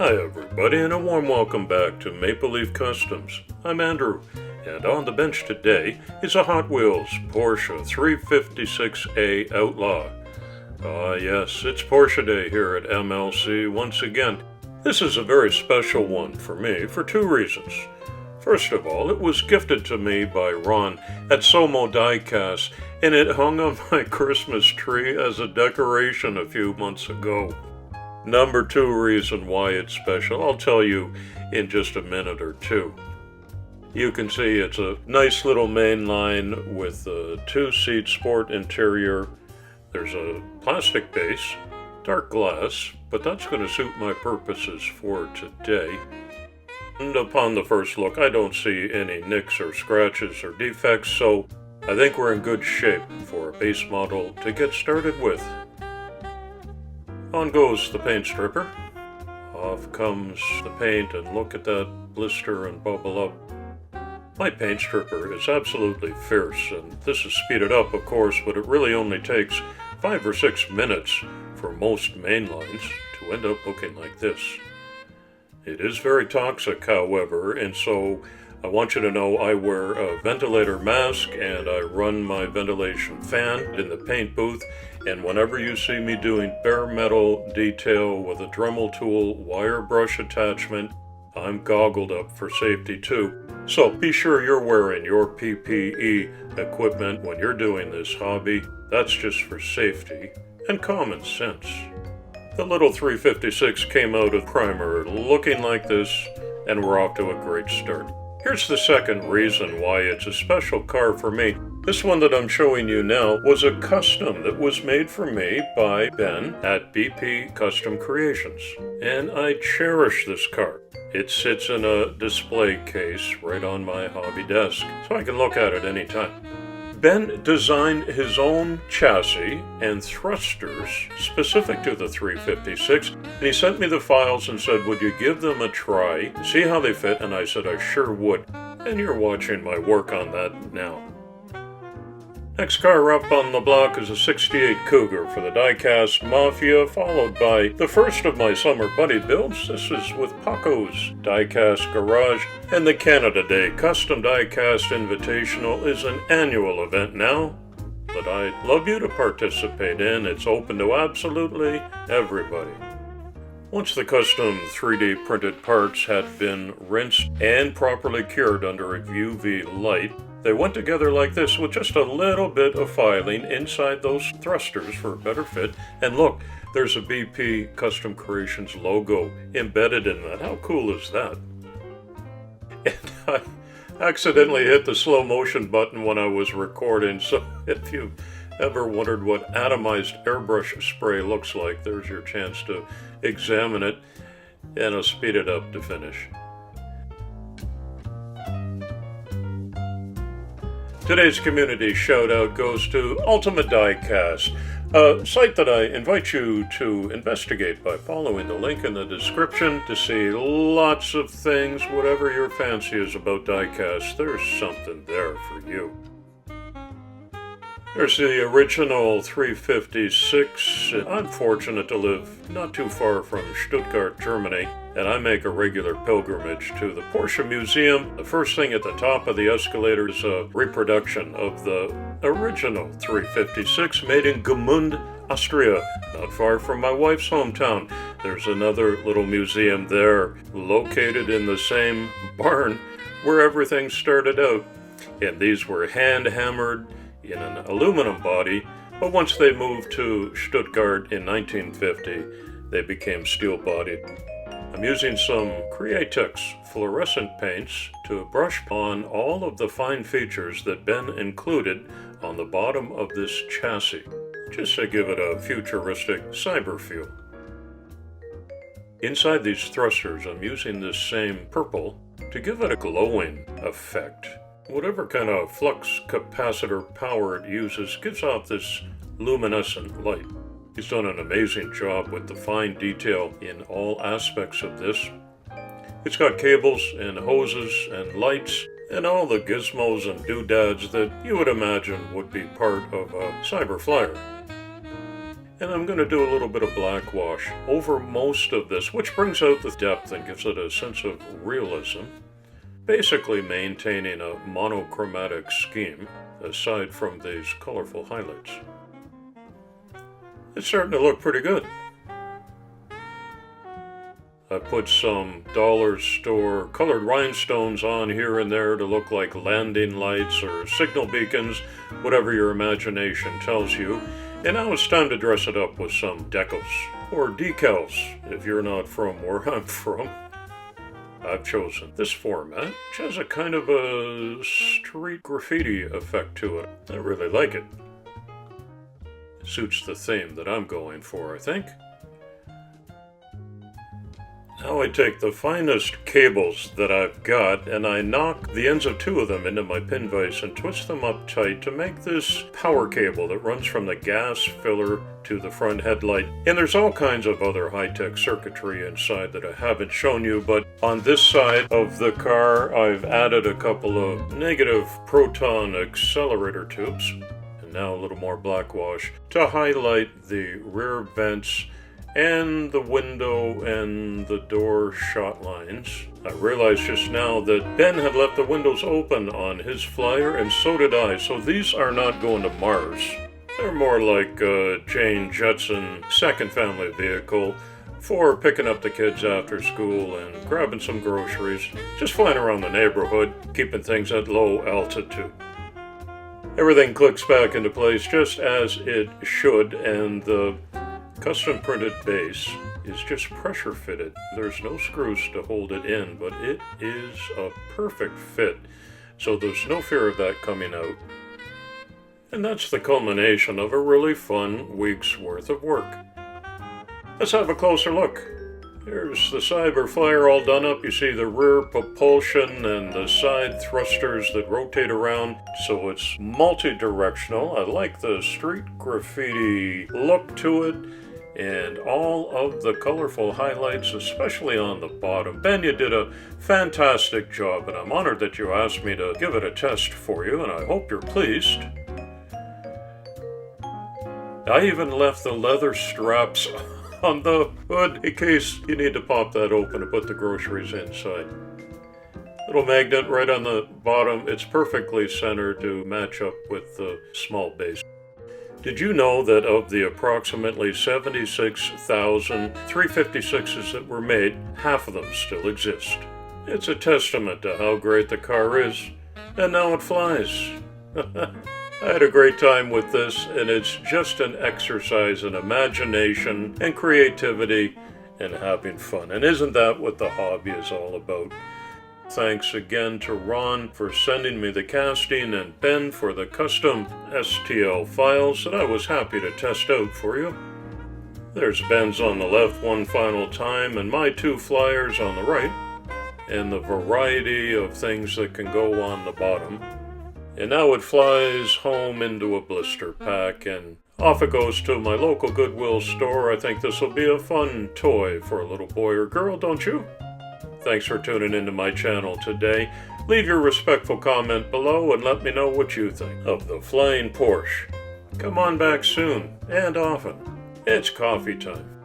Hi everybody, and a warm welcome back to Maple Leaf Customs. I'm Andrew, and on the bench today is a Hot Wheels Porsche 356A Outlaw. Yes, it's Porsche Day here at MLC once again. This is a very special one for me for two reasons. First of all, it was gifted to me by Ron at SoMo Diecast, and it hung on my Christmas tree as a decoration a few months ago. Number two reason why it's special, I'll tell you in just a minute or two. You can see it's a nice little mainline with a two-seat sport interior. There's a plastic base, dark glass, but that's going to suit my purposes for today. And upon the first look, I don't see any nicks or scratches or defects, so I think we're in good shape for a base model to get started with. On goes the paint stripper. Off comes the paint, and look at that blister and bubble up. My paint stripper is absolutely fierce, and this is speeded up, of course, but it really only takes 5 or 6 minutes for most main lines to end up looking like this. It is very toxic, however, and so I want you to know I wear a ventilator mask and I run my ventilation fan in the paint booth, and whenever you see me doing bare metal detail with a Dremel tool wire brush attachment, I'm goggled up for safety too. So be sure you're wearing your PPE equipment when you're doing this hobby. That's just for safety and common sense. The little 356 came out of primer looking like this, and we're off to a great start. Here's the second reason why it's a special car for me. This one that I'm showing you now was a custom that was made for me by Ben at BP Custom Creations, and I cherish this car. It sits in a display case right on my hobby desk, so I can look at it anytime. Ben designed his own chassis and thrusters specific to the 356, and he sent me the files and said, would you give them a try, see how they fit? And I said I sure would, and you're watching my work on that now. Next car up on the block is a 68 Cougar for the Diecast Mafia, followed by the first of my summer buddy builds. This is with Paco's Diecast Garage, and the Canada Day Custom Diecast Invitational is an annual event now that I'd love you to participate in. It's open to absolutely everybody. Once the custom 3D printed parts had been rinsed and properly cured under a UV light, they went together like this with just a little bit of filing inside those thrusters for a better fit. And look, there's a BP Custom Creations logo embedded in that. How cool is that? And I accidentally hit the slow motion button when I was recording, so if you've ever wondered what atomized airbrush spray looks like, there's your chance to examine it, and I'll speed it up to finish. Today's community shout-out goes to Ultimate Diecast, a site that I invite you to investigate by following the link in the description to see lots of things. Whatever your fancy is about diecast, there's something there for you. There's the original 356. I'm fortunate to live not too far from Stuttgart, Germany, and I make a regular pilgrimage to the Porsche Museum. The first thing at the top of the escalator is a reproduction of the original 356 made in Gmünd, Austria, not far from my wife's hometown. There's another little museum there, located in the same barn where everything started out. And these were hand-hammered in an aluminum body, but once they moved to Stuttgart in 1950, they became steel-bodied. I'm using some Createx fluorescent paints to brush on all of the fine features that Ben included on the bottom of this chassis, just to give it a futuristic cyber feel. Inside these thrusters, I'm using this same purple to give it a glowing effect. Whatever kind of flux capacitor power it uses gives off this luminescent light. He's done an amazing job with the fine detail in all aspects of this. It's got cables and hoses and lights and all the gizmos and doodads that you would imagine would be part of a cyber flyer. And I'm going to do a little bit of black wash over most of this, which brings out the depth and gives it a sense of realism. Basically maintaining a monochromatic scheme, aside from these colorful highlights. It's starting to look pretty good. I put some dollar store colored rhinestones on here and there to look like landing lights or signal beacons, whatever your imagination tells you. And now it's time to dress it up with some decals, or decals, if you're not from where I'm from. I've chosen this format, which has a kind of a street graffiti effect to it. I really like it. It suits the theme that I'm going for, I think. Now I take the finest cables that I've got and I knock the ends of two of them into my pin vise and twist them up tight to make this power cable that runs from the gas filler to the front headlight. And there's all kinds of other high-tech circuitry inside that I haven't shown you, but on this side of the car I've added a couple of negative proton accelerator tubes, and now a little more black wash to highlight the rear vents and the window and the door shot lines. I realized just now that Ben had left the windows open on his Flyer, and so did I, so these are not going to Mars. They're more like Jane Judson's second family vehicle for picking up the kids after school and grabbing some groceries, just flying around the neighborhood, keeping things at low altitude. Everything clicks back into place just as it should, and the custom printed base is just pressure fitted. There's no screws to hold it in, but it is a perfect fit, so there's no fear of that coming out. And that's the culmination of a really fun week's worth of work. Let's have a closer look. Here's the Cyber Flyer all done up. You see the rear propulsion and the side thrusters that rotate around, so it's multi-directional. I like the street graffiti look to it, and all of the colorful highlights, especially on the bottom. Ben, you did a fantastic job, and I'm honored that you asked me to give it a test for you, and I hope you're pleased. I even left the leather straps on the hood in case you need to pop that open to put the groceries inside. Little magnet right on the bottom. It's perfectly centered to match up with the small base. Did you know that of the approximately 76,000 356s that were made, half of them still exist? It's a testament to how great the car is, and now it flies. I had a great time with this, and it's just an exercise in imagination and creativity and having fun. And isn't that what the hobby is all about? Thanks again to Ron for sending me the casting and Ben for the custom STL files that I was happy to test out for you. There's Ben's on the left one final time and my two Flyers on the right, and the variety of things that can go on the bottom. And now it flies home into a blister pack, and off it goes to my local Goodwill store. I think this will be a fun toy for a little boy or girl, don't you? Thanks for tuning into my channel today. Leave your respectful comment below and let me know what you think of the flying Porsche. Come on back soon, and often. It's coffee time.